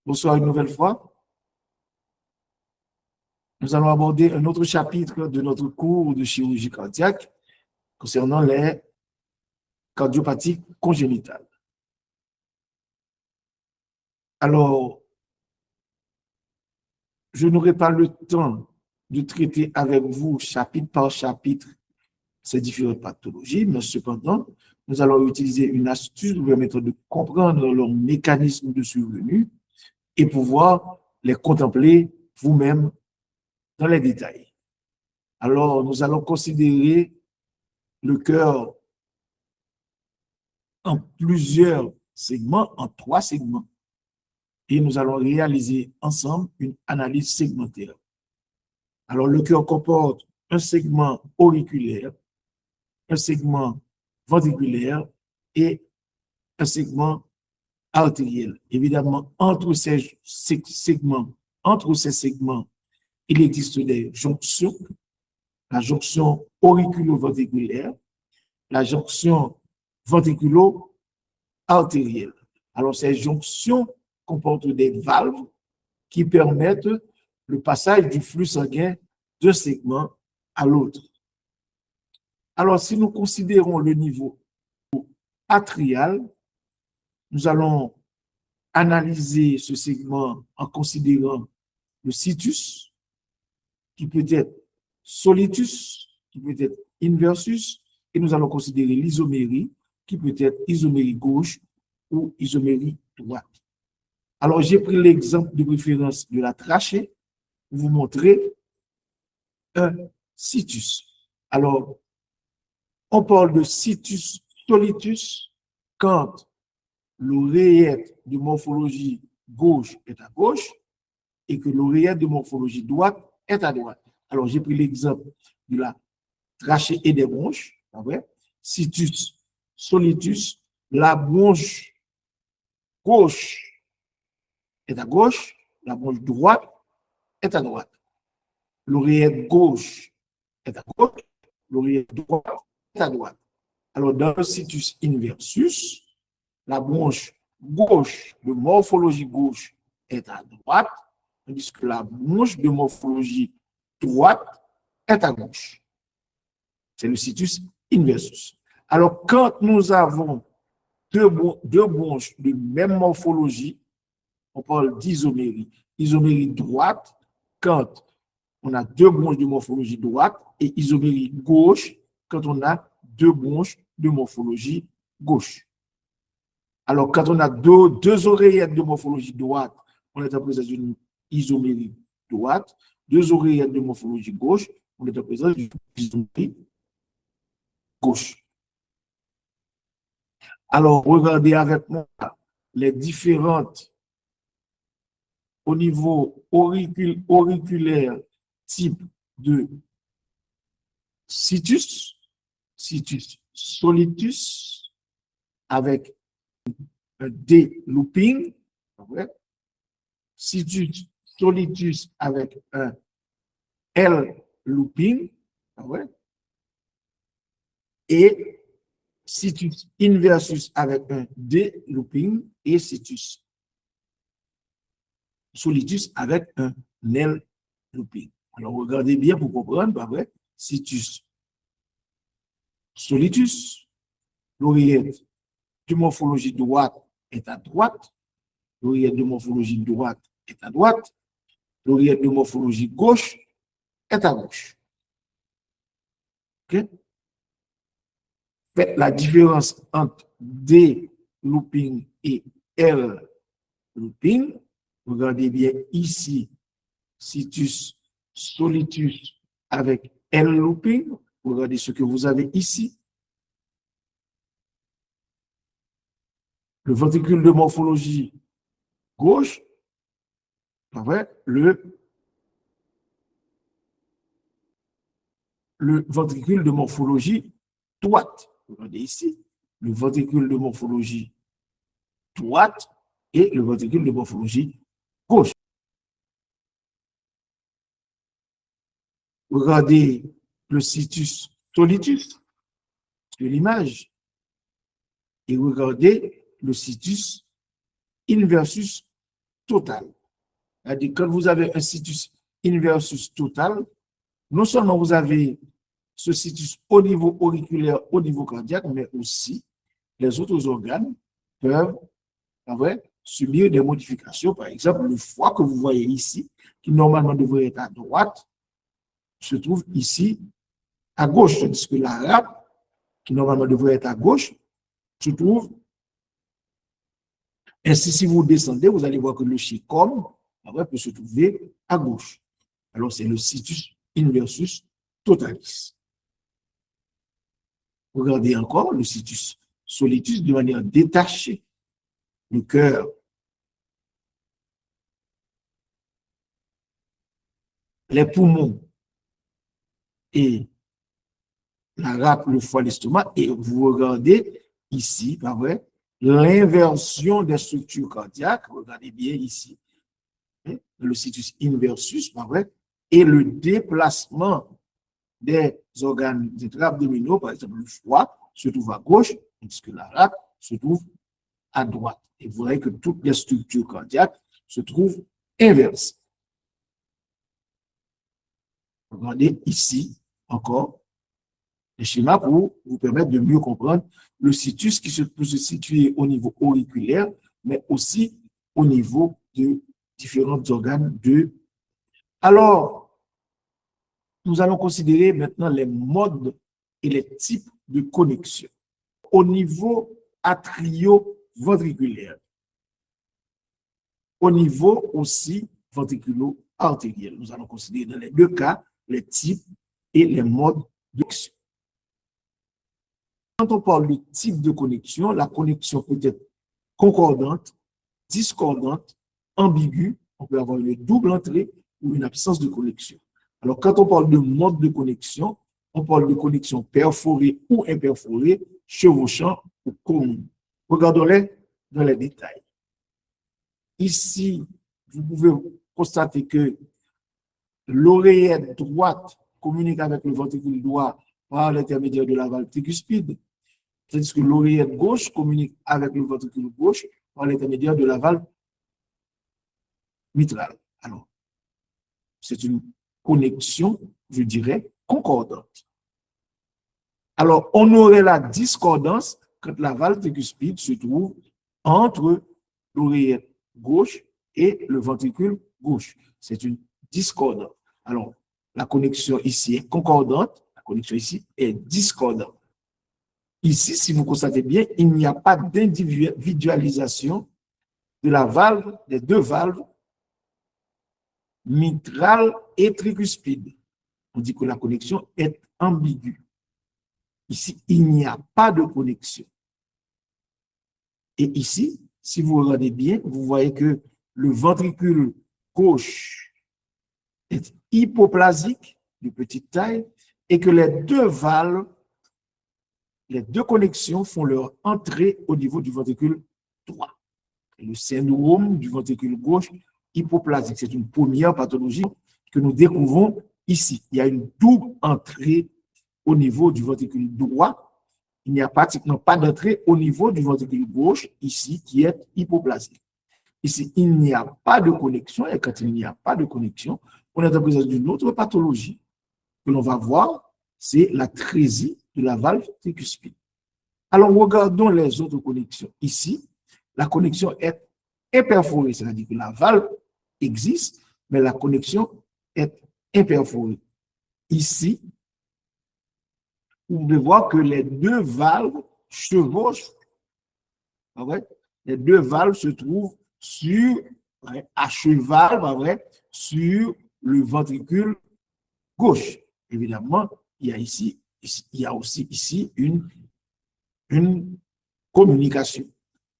Bonsoir une nouvelle fois. Nous allons aborder un autre chapitre de notre cours de chirurgie cardiaque concernant les cardiopathies congénitales. Alors, je n'aurai pas le temps de traiter avec vous chapitre par chapitre ces différentes pathologies, mais cependant, nous allons utiliser une astuce pour permettre de comprendre leur mécanisme de survenue et pouvoir les contempler vous-même dans les détails. Alors, nous allons considérer le cœur en plusieurs segments, en 3 segments, et nous allons réaliser ensemble une analyse segmentaire. Alors, le cœur comporte un segment auriculaire, un segment ventriculaire et un segment artériel. Évidemment, entre ces segments, il existe des jonctions, la jonction auriculo-ventriculaire, la jonction ventriculo-artérielle. Alors, ces jonctions comportent des valves qui permettent le passage du flux sanguin d'un segment à l'autre. Alors, si nous considérons le niveau atrial, nous allons analyser ce segment en considérant le situs, qui peut être solitus, qui peut être inversus, et nous allons considérer l'isomérie, qui peut être isomérie gauche ou isomérie droite. Alors, j'ai pris l'exemple de référence de la trachée pour vous montrer un situs. Alors, on parle de situs solitus quand l'oreillette de morphologie gauche est à gauche et que l'oreillette de morphologie droite est à droite. Alors, j'ai pris l'exemple de la trachée et des bronches. Situs solitus, la bronche gauche est à gauche, la bronche droite est à droite. L'oreillette gauche est à gauche, l'oreillette droite est à droite. Alors, dans le situs inversus, la branche gauche de morphologie gauche est à droite, tandis que la branche de morphologie droite est à gauche. C'est le situs inversus. Alors, quand nous avons deux branches de même morphologie, on parle d'isomérie. Isomérie droite, quand on a deux branches de morphologie droite, et isomérie gauche, quand on a deux branches de morphologie gauche. Alors, quand on a deux oreillettes de morphologie droite, on est en présence d'une isomérie droite. Deux oreillettes de morphologie gauche, on est en présence d'une isomérie gauche. Alors, regardez avec moi les différentes, au niveau auriculaire, type de situs solitus, avec un D-looping, situs solitus avec un L-looping, et situs inversus avec un D-looping et situs solitus avec un L-looping. Alors, regardez bien pour comprendre, situs solitus, l'oreillette de morphologie droite est à droite, l'oreillette de morphologie droite est à droite, l'oreillette de morphologie gauche est à gauche. OK? Faites la différence entre D looping et L looping. Regardez bien ici, situs solitus avec L looping. Regardez ce que vous avez ici. Le ventricule de morphologie gauche, le ventricule de morphologie droite. Regardez ici, le ventricule de morphologie droite et le ventricule de morphologie gauche. Regardez le situs solitus sur l'image et regardez le situs inversus total. C'est-à-dire, quand vous avez un situs inversus total, non seulement vous avez ce situs au niveau auriculaire, au niveau cardiaque, mais aussi les autres organes peuvent subir des modifications. Par exemple, le foie que vous voyez ici, qui normalement devrait être à droite, se trouve ici à gauche, tandis que la rate, qui normalement devrait être à gauche, se trouve. Ainsi, si vous descendez, vous allez voir que le chicome peut se trouver à gauche. Alors, c'est le situs inversus totalis. Regardez encore le situs solitus de manière détachée. Le cœur, les poumons et la rate, le foie, l'estomac. Et vous regardez ici, pas vrai, l'inversion des structures cardiaques. Regardez bien ici, le situs inversus, pas vrai, et le déplacement des organes intra-abdominaux, par exemple le foie, se trouve à gauche, tandis que la rate se trouve à droite. Et vous voyez que toutes les structures cardiaques se trouvent inversées. Regardez ici encore les schémas pour vous permettre de mieux comprendre le situs qui peut se situer au niveau auriculaire, mais aussi au niveau de différents organes de. Alors, nous allons considérer maintenant les modes et les types de connexion. Au niveau atrio-ventriculaire, au niveau aussi ventriculo-artériel. Nous allons considérer dans les deux cas les types et les modes de connexion. Quand on parle de type de connexion, la connexion peut être concordante, discordante, ambiguë, on peut avoir une double entrée ou une absence de connexion. Alors, quand on parle de mode de connexion, on parle de connexion perforée ou imperforée, chevauchant ou commune. Regardons-les dans les détails. Ici, vous pouvez constater que l'oreillette droite communique avec le ventricule droit par l'intermédiaire de la valve tricuspide, tandis que l'oreillette gauche communique avec le ventricule gauche par l'intermédiaire de la valve mitrale. Alors, c'est une connexion, je dirais, concordante. Alors, on aurait la discordance quand la valve tricuspide se trouve entre l'oreillette gauche et le ventricule gauche. C'est une discordance. Alors, la connexion ici est concordante, la connexion ici est discordante. Ici, si vous constatez bien, il n'y a pas d'individualisation de la valve, des deux valves, mitrale et tricuspide. On dit que la connexion est ambiguë. Ici, il n'y a pas de connexion. Et ici, si vous regardez bien, vous voyez que le ventricule gauche est hypoplasique, de petite taille, et que les deux valves, les deux connexions font leur entrée au niveau du ventricule droit. Le syndrome du ventricule gauche hypoplasique, c'est une première pathologie que nous découvrons ici. Il y a une double entrée au niveau du ventricule droit. Il n'y a pratiquement pas d'entrée au niveau du ventricule gauche, ici, qui est hypoplasique. Ici, il n'y a pas de connexion, et quand il n'y a pas de connexion, on est en présence d'une autre pathologie que l'on va voir, c'est l'atrésie de la valve tricuspide. Alors, regardons les autres connexions. Ici, la connexion est imperforée, c'est-à-dire que la valve existe, mais la connexion est imperforée. Ici, vous pouvez voir que les deux valves chevauchent. Les deux valves se trouvent à cheval sur le ventricule gauche. Évidemment, il y a aussi ici une communication.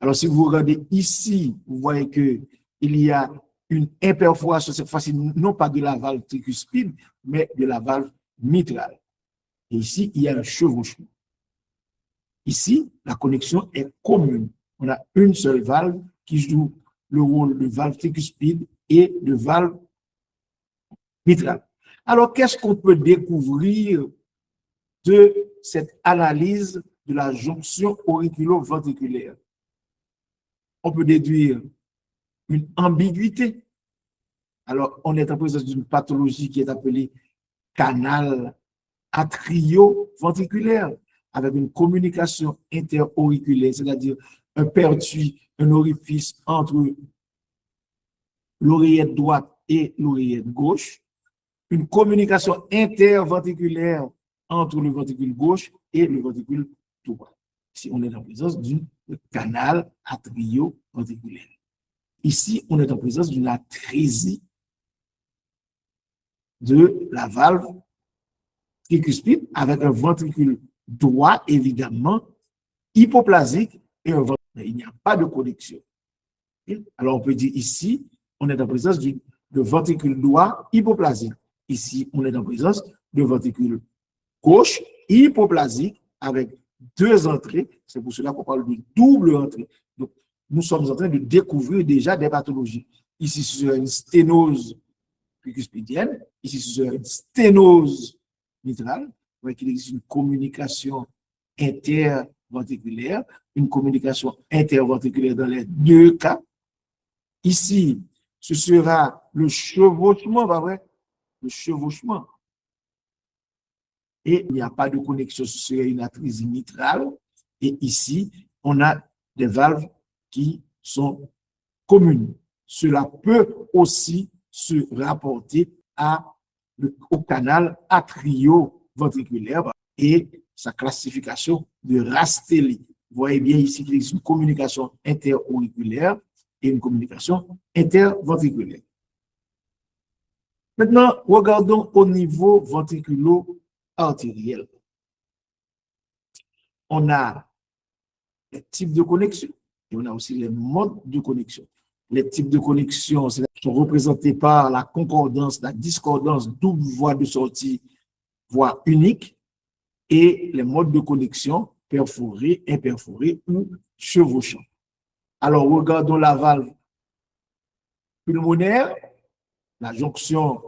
Alors, si vous regardez ici, vous voyez qu'il y a une imperforation, cette fois-ci, non pas de la valve tricuspide, mais de la valve mitrale. Et ici, il y a un chevauchement. Ici, la connexion est commune. On a une seule valve qui joue le rôle de valve tricuspide et de valve mitrale. Alors, qu'est-ce qu'on peut découvrir de cette analyse de la jonction auriculo-ventriculaire? On peut déduire une ambiguïté. Alors, on est en présence d'une pathologie qui est appelée canal atrioventriculaire, avec une communication interauriculaire, c'est-à-dire un pertuis, un orifice entre l'oreillette droite et l'oreillette gauche, une communication interventriculaire entre le ventricule gauche et le ventricule droit. Ici, on est en présence d'un canal atrioventriculaire. Ici, on est en présence d'une atrésie de la valve tricuspide avec un ventricule droit, évidemment, hypoplasique et un ventricule. Il n'y a pas de connexion. Alors, on peut dire ici, on est en présence de ventricule droit hypoplasique. Ici, on est en présence de ventricule gauche hypoplasique avec deux entrées. C'est pour cela qu'on parle de double entrée. Donc, nous sommes en train de découvrir déjà des pathologies. Ici, c'est une sténose tricuspidienne. Ici, c'est une sténose mitrale. Vous voyez qu'il existe une communication interventriculaire, une communication interventriculaire dans les deux cas. Ici, ce sera le chevauchement, pas vrai? Le chevauchement. Et il n'y a pas de connexion, ce serait une atrésie mitrale. Et ici, on a des valves qui sont communes. Cela peut aussi se rapporter au canal atrioventriculaire et sa classification de Rastelli. Vous voyez bien ici qu'il existe une communication interauriculaire et une communication interventriculaire. Maintenant, regardons au niveau ventriculo-artériel. On a les types de connexion et on a aussi les modes de connexion. Les types de connexion sont représentés par la concordance, la discordance, double voie de sortie, voie unique, et les modes de connexion perforés, imperforés ou chevauchants. Alors, regardons la valve pulmonaire, la jonction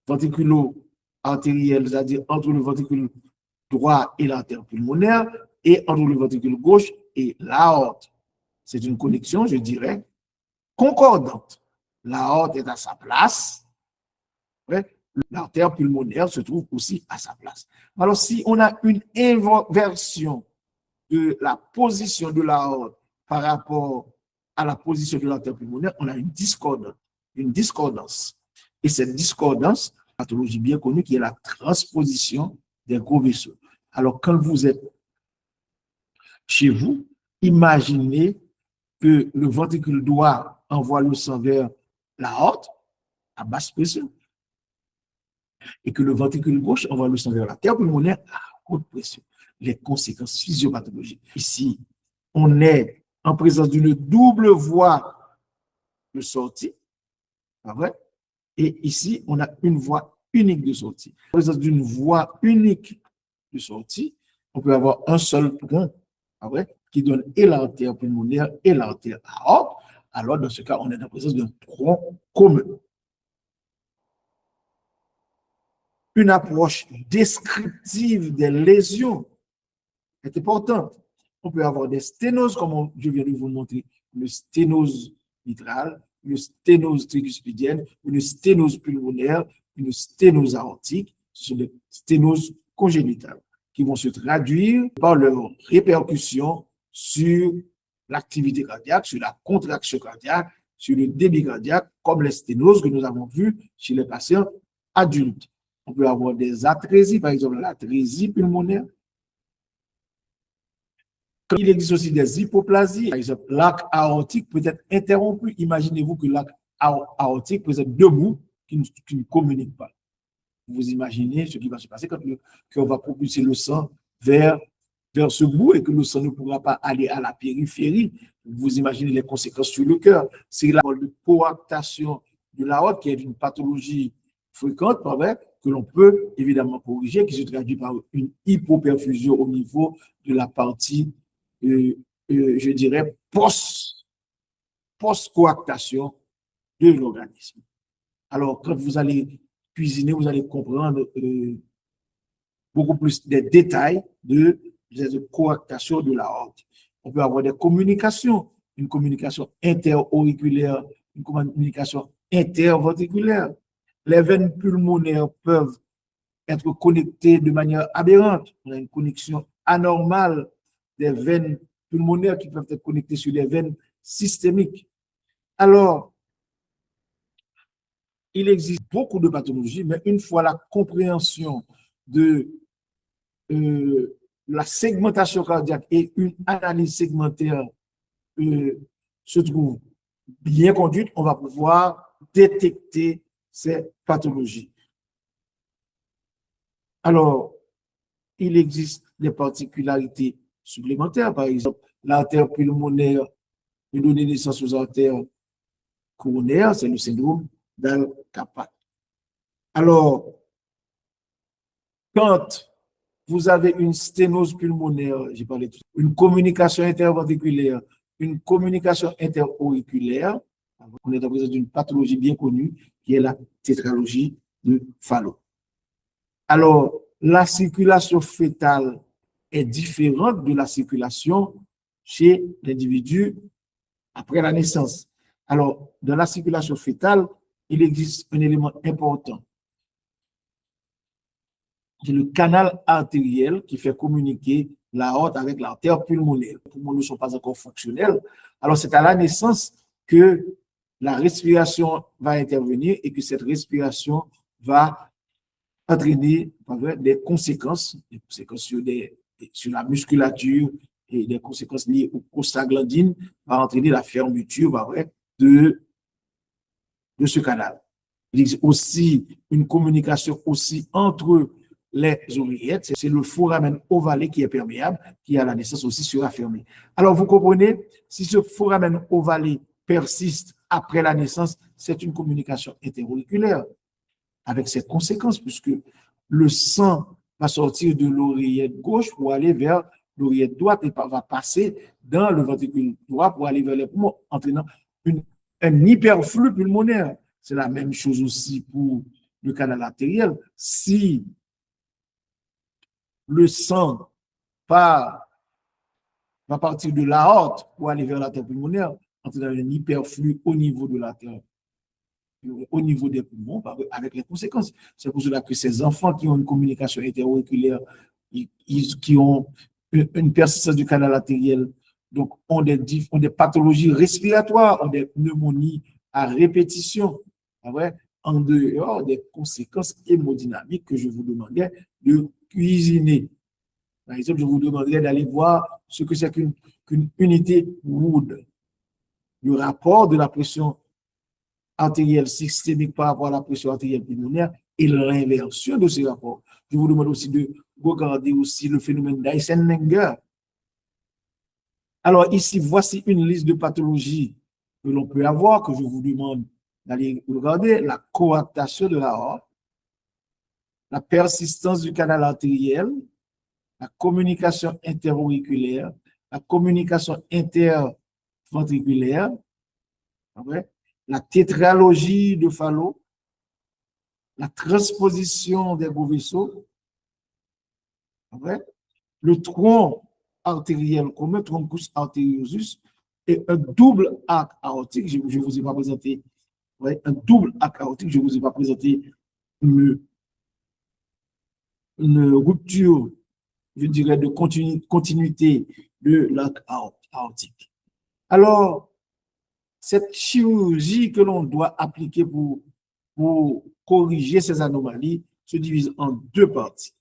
ventriculo-artérielle, c'est-à-dire entre le ventricule droit et l'artère pulmonaire, et entre le ventricule gauche et l'aorte. C'est une connexion, je dirais, concordante. L'aorte est à sa place, l'artère pulmonaire se trouve aussi à sa place. Alors, si on a une inversion de la position de l'aorte par rapport à la position de l'artère pulmonaire, on a une discordance. Et cette discordance, pathologie bien connue, qui est la transposition des gros vaisseaux. Alors, quand vous êtes chez vous, imaginez que le ventricule droit envoie le sang vers l'aorte à basse pression et que le ventricule gauche envoie le sang vers l'artère pulmonaire à haute pression. Les conséquences physiopathologiques. Ici, on est en présence d'une double voie de sortie, pas vrai? Et ici, on a une voie unique de sortie. En présence d'une voie unique de sortie, on peut avoir un seul point, pas vrai, qui donne et l'artère pulmonaire et l'artère aorte. Alors, dans ce cas, on est en présence d'un tronc commun. Une approche descriptive des lésions est importante. On peut avoir des sténoses, comme je viens de vous montrer, une sténose mitrale, une sténose tricuspidienne, une sténose pulmonaire, une sténose aortique. Ce sont des sténoses congénitales qui vont se traduire par leur répercussion sur l'activité cardiaque, sur la contraction cardiaque, sur le débit cardiaque, comme les sténoses que nous avons vues chez les patients adultes. On peut avoir des atrésies, par exemple l'atrésie pulmonaire. Il existe aussi des hypoplasies. Par exemple, l'arc aortique peut être interrompu. Imaginez-vous que l'arc aortique peut être debout qui ne communique pas. Vous imaginez ce qui va se passer quand le cœur va propulser le sang vers ce bout et que le sang ne pourra pas aller à la périphérie. Vous imaginez les conséquences sur le cœur. C'est la de coarctation de l'aorte qui est une pathologie fréquente, pas vrai, que l'on peut évidemment corriger, qui se traduit par une hypoperfusion au niveau de la partie, je dirais, post-coarctation de l'organisme. Alors, quand vous allez cuisiner, vous allez comprendre beaucoup plus des détails de coarctation de l'aorte. On peut avoir des communications, une communication interauriculaire une communication interventriculaire. Les veines pulmonaires peuvent être connectées de manière aberrante. On a une connexion anormale des veines pulmonaires qui peuvent être connectées sur les veines systémiques. Alors, il existe beaucoup de pathologies, mais une fois la compréhension de la segmentation cardiaque et une analyse segmentaire se trouve bien conduite, on va pouvoir détecter ces pathologies. Alors, il existe des particularités supplémentaires. Par exemple, l'artère pulmonaire peut donner naissance aux artères coronaires, c'est le syndrome d'Al-Kapat. Alors, quand vous avez une sténose pulmonaire, j'ai parlé de une communication interventriculaire, une communication interauriculaire, on est en présence d'une pathologie bien connue qui est la tétralogie de Fallot. Alors, la circulation fœtale est différente de la circulation chez l'individu après la naissance. Alors, dans la circulation fœtale, il existe un élément important. C'est le canal artériel qui fait communiquer l'aorte avec l'artère pulmonaire. Les poumons ne sont pas encore fonctionnels. Alors, c'est à la naissance que la respiration va intervenir et que cette respiration va entraîner des conséquences sur la musculature et des conséquences liées aux prostaglandines, va entraîner la fermeture de ce canal. Il existe aussi une communication aussi entre les oreillettes, c'est le foramen ovalé qui est perméable, qui à la naissance aussi sera fermé. Alors vous comprenez, si ce foramen ovalé persiste après la naissance, c'est une communication interauriculaire avec ses conséquences, puisque le sang va sortir de l'oreillette gauche pour aller vers l'oreillette droite et va passer dans le ventricule droit pour aller vers les poumons, entraînant un hyperflux pulmonaire. C'est la même chose aussi pour le canal artériel. Si le sang va partir de l'aorte pour aller vers l'artère pulmonaire, entraînant un hyperflux au niveau de l'artère, au niveau des poumons, avec les conséquences. C'est pour cela que ces enfants qui ont une communication interauriculaire, qui ont une persistance du canal artériel, donc ont des pathologies respiratoires, ont des pneumonies à répétition, en dehors des conséquences hémodynamiques que je vous demandais de cuisiner. Par exemple, je vous demanderais d'aller voir ce que c'est qu'une unité Wood, le rapport de la pression artérielle systémique par rapport à la pression artérielle pulmonaire et l'inversion de ces rapports. Je vous demande aussi de regarder aussi le phénomène d'Eisenmenger. Alors ici, voici une liste de pathologies que l'on peut avoir, que je vous demande d'aller regarder: la coarctation de l'aorte, la persistance du canal artériel, la communication interauriculaire, la communication interventriculaire, la tétralogie de Fallot, la transposition des gros vaisseaux, le tronc artériel commun, troncus arteriosus, et un double arc aortique. Je ne vous ai pas présenté, un double arc aortique, je ne vous ai pas présenté une rupture, je dirais, de continuité de l'arc aortique. Alors, cette chirurgie que l'on doit appliquer pour corriger ces anomalies se divise en deux parties.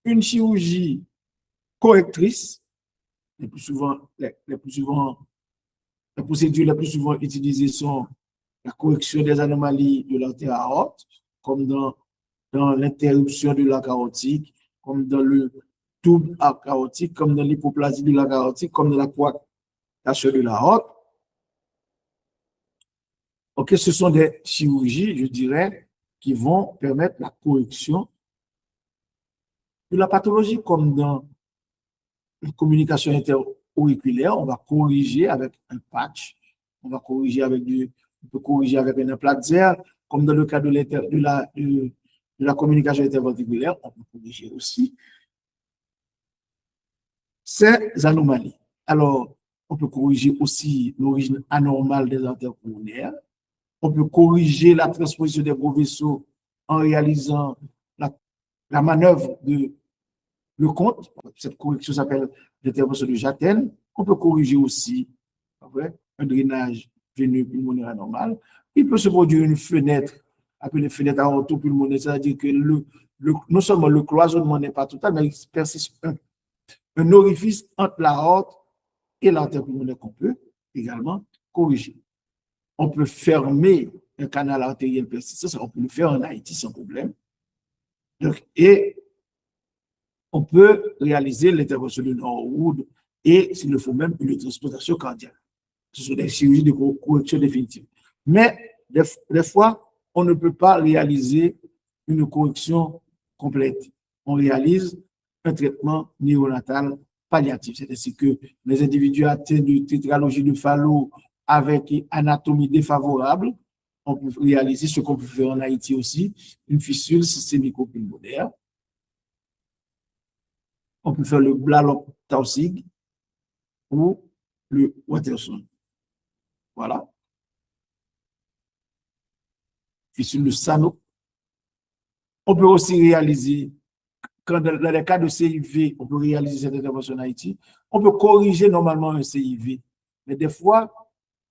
Une chirurgie correctrice, les procédures les plus souvent utilisées sont la correction des anomalies de l'artère aorte, comme dans l'interruption de l'arc aortique, comme dans le double arc aortique, comme dans l'hypoplasie de l'arc aortique, comme dans la coarctation de l'aorte. Ok, ce sont des chirurgies, je dirais, qui vont permettre la correction de la pathologie, comme dans la communication interauriculaire. On va corriger avec un patch, on va corriger avec on peut corriger avec un implant d'air, comme dans le cas de la communication interventriculaire, on peut corriger aussi ces anomalies. Alors, On peut corriger aussi l'origine anormale des artères pulmonaires. On peut corriger la transposition des gros vaisseaux en réalisant la manœuvre de Lecomte. Cette correction s'appelle l'intervention de Jatel. On peut corriger aussi un drainage veineux pulmonaire anormal. Il peut se produire une fenêtre, appelée fenêtre aortopulmonaire, c'est-à-dire que non seulement le cloisonnement n'est pas total, mais il persiste un orifice entre l'aorte et l'artère pulmonaire qu'on peut également corriger. On peut fermer un canal artériel persistant, on peut le faire en Haïti sans problème. Donc, et on peut réaliser l'intervention de Norwood et, s'il le faut même, une transplantation cardiaque. Ce sont des chirurgies de correction définitive. Mais, des fois, on ne peut pas réaliser une correction complète. On réalise un traitement néonatal palliatif. C'est-à-dire que les individus atteints de tétralogie de Fallot avec anatomie défavorable, on peut réaliser ce qu'on peut faire en Haïti aussi, une fissure systémico-pulmonaire. On peut faire le Blalock-Taussig ou le Watterson. Voilà. Fissure de Sano. On peut aussi réaliser, dans les cas de CIV, on peut réaliser cette intervention en Haïti. On peut corriger normalement un CIV. Mais des fois,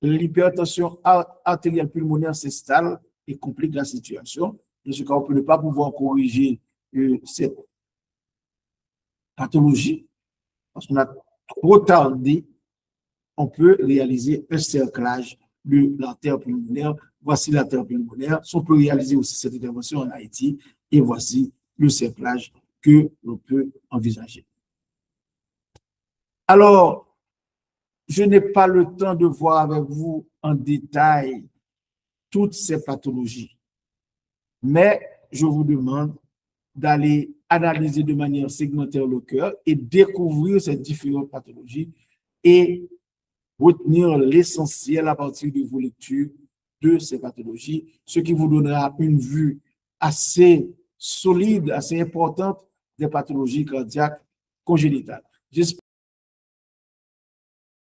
l'hypertension artérielle pulmonaire s'installe et complique la situation. Dans ce cas, on ne peut pas pouvoir corriger cette pathologie parce qu'on a trop tardé. On peut réaliser un cerclage de l'artère pulmonaire. Voici l'artère pulmonaire. On peut réaliser aussi cette intervention en Haïti et voici le cerclage que l'on peut envisager. Alors, je n'ai pas le temps de voir avec vous en détail toutes ces pathologies, mais je vous demande d'aller analyser de manière segmentaire le cœur et découvrir ces différentes pathologies et retenir l'essentiel à partir de vos lectures de ces pathologies, ce qui vous donnera une vue assez solide, assez importante des pathologies cardiaques congénitales. J'espère